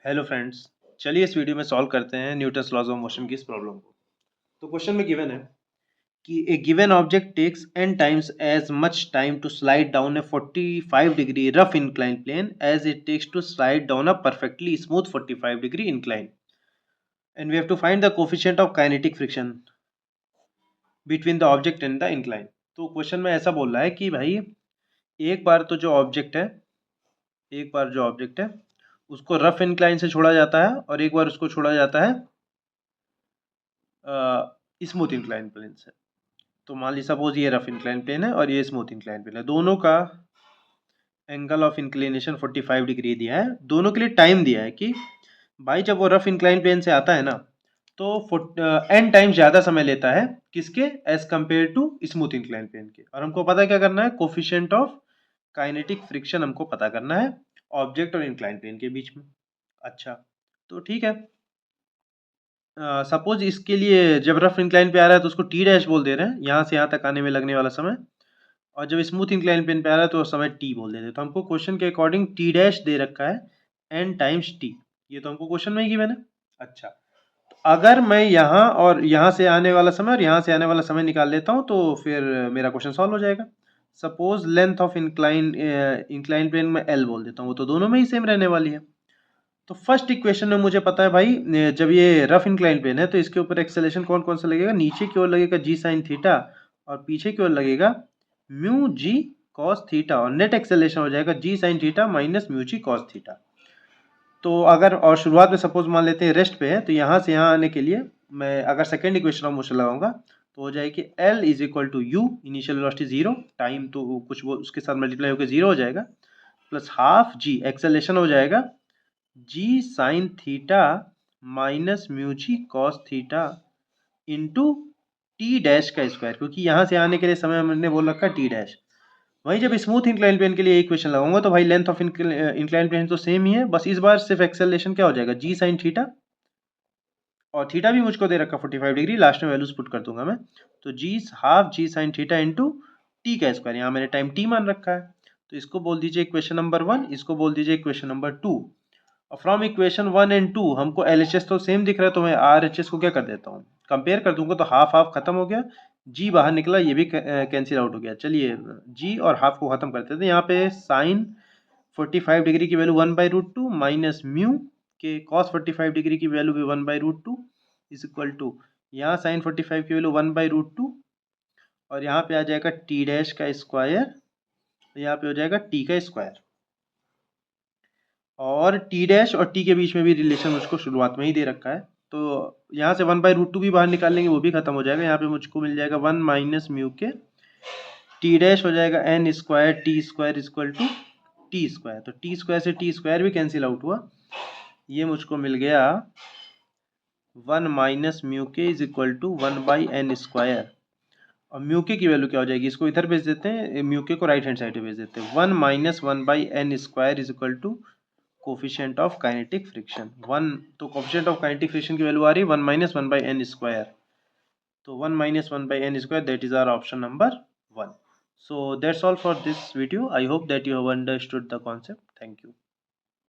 Hello friends, चलिए इस video में सॉल्व करते हैं न्यूटन्स लॉज ऑफ मोशन की इस प्रॉब्लम को। तो क्वेश्चन में गिवन है कि a given object takes n times as much time to slide down a 45 degree rough incline plane as it takes to slide down a perfectly smooth 45 degree incline and we have to find the coefficient of kinetic friction between the object and the incline. तो question में ऐसा बोल रहा है कि भाई एक बार तो जो ऑब्जेक्ट है एक बार जो ऑब्जेक्ट है उसको रफ इंक्लाइन से छोड़ा जाता है और एक बार उसको छोड़ा जाता है स्मूथ इंक्लाइन प्लेन से। तो मान ली सपोज ये रफ इंक्लाइन प्लेन है और ये स्मूथ इंक्लाइन प्लेन है, दोनों का एंगल ऑफ इंक्लिनेशन 45 डिग्री दिया है, दोनों के लिए टाइम दिया है कि भाई जब वो रफ इंक्लाइन प्लेन से आता है ना तो n टाइम ज़्यादा समय लेता है किसके as compare to smooth incline plane के। और हमको पता क्या करना है, कोफिशिएंट ऑफ काइनेटिक फ्रिक्शन हमको पता करना है ऑब्जेक्ट और इंक्लाइन प्लेन के बीच में। अच्छा, तो ठीक है, सपोज इसके लिए जब रफ इंक्लाइन पे आ रहा है तो उसको टी डैश बोल दे रहे हैं, यहाँ से यहाँ तक आने में लगने वाला समय। और जब स्मूथ इंक्लाइन प्लेन पे आ रहा है तो समय टी बोल देते हैं। तो हमको क्वेश्चन के अकॉर्डिंग टी डैश दे रखा है एन टाइम्स टी, ये तो हमको क्वेश्चन में ही गिवन है। अच्छा, तो अगर मैं यहाँ और यहाँ से आने वाला समय और यहाँ से आने वाला समय निकाल लेता हूँ तो फिर मेरा क्वेश्चन सॉल्व हो जाएगा। Suppose length of incline plane में एल बोल देता हूँ, वो तो दोनों में ही सेम रहने वाली है। तो फर्स्ट इक्वेशन में मुझे पता है भाई जब ये रफ इंक्लाइन प्लेन है तो इसके ऊपर एक्सेलेरेशन कौन कौन सा लगेगा, नीचे की ओर लगेगा जी साइन थीटा और पीछे की ओर लगेगा म्यू जी कॉस थीटा, और नेट एक्सेलेरेशन हो जाएगा g sine theta minus mu g cos theta. तो अगर और शुरुआत में सपोज मान लेते हैं रेस्ट पे है, तो यहाँ से यहाँ आने के लिए मैं अगर सेकेंड इक्वेशन ऑफ मोशन लगाऊंगा तो हो जाएगी L is equal to u, initial velocity zero, time तो कुछ वो उसके साथ मल्टीप्लाई होकर जीरो हो जाएगा, प्लस हाफ जी एक्सेलेरेशन हो जाएगा g sine theta minus mu g cos theta into t dash का स्क्वायर, क्योंकि यहाँ से आने के लिए समय हमने बोल रखा टी डैश। वहीं जब स्मूथ इंक्लाइन प्लेन के लिए इक्वेशन लगाऊंगा तो भाई लेंथ ऑफ इंक्लाइन प्लेन तो सेम ही है, बस इस बार सिर्फ एक्सेलरेशन क्या हो जाएगा जी साइन थीटा, और थीटा भी मुझको दे रखा 45 डिग्री, लास्ट में वैल्यूज पुट कर दूंगा मैं। तो जी हाफ जी साइन थीटा इंटू टी का स्क्वायर, यहाँ मैंने टाइम टी मान रखा है तो इसको बोल दीजिए इक्वेशन नंबर 1, इसको बोल दीजिए इक्वेशन नंबर 2। और फ्रॉम इक्वेशन 1 एंड 2 हमको LHS तो सेम दिख रहा है, तो मैं RHS को क्या कर देता हूँ, कंपेयर कर दूंगा, तो हाफ हाफ खत्म हो गया, जी बाहर निकला, ये भी कैंसिल आउट हो गया। चलिए जी और हाफ को खत्म करते थे, यहाँ पे साइन 45 डिग्री की वैल्यू 1/√2 माइनस म्यू के कॉस 45 डिग्री की वैल्यू भी 1/√2 इज इक्वल टू यहाँ साइन 45 की वैल्यू 1/√2 और यहाँ पे आ जाएगा टी डैश का स्क्वायर, तो यहाँ पे हो जाएगा टी का स्क्वायर, और टी डैश और टी के बीच में भी रिलेशन मुझको शुरुआत में ही दे रखा है, तो यहाँ से 1/√2 भी बाहर निकाल लेंगे, वो भी खत्म हो जाएगा। यहाँ पे मुझको मिल जाएगा 1 minus mu k t dash हो जाएगा n square t square equal to t square, तो टी स्क्वायर से टी स्क्वायर भी कैंसिल आउट हुआ, ये मुझको मिल गया 1 minus mu k is equal to 1/n square. और म्यू के की वैल्यू क्या हो जाएगी, इसको इधर भेज देते हैं, म्यू के को राइट हैंड साइड पे भेज देते हैं, 1 minus 1/n square is equal to coefficient of kinetic friction 1। तो कोफिशिएंट ऑफ काइनेटिक फ्रिक्शन की वैल्यू आ रही है 1 माइनस 1/n स्क्वायर, तो 1 minus 1/n square, that is our option number 1। So that's all for this video. I hope that you have understood the concept. Thank you.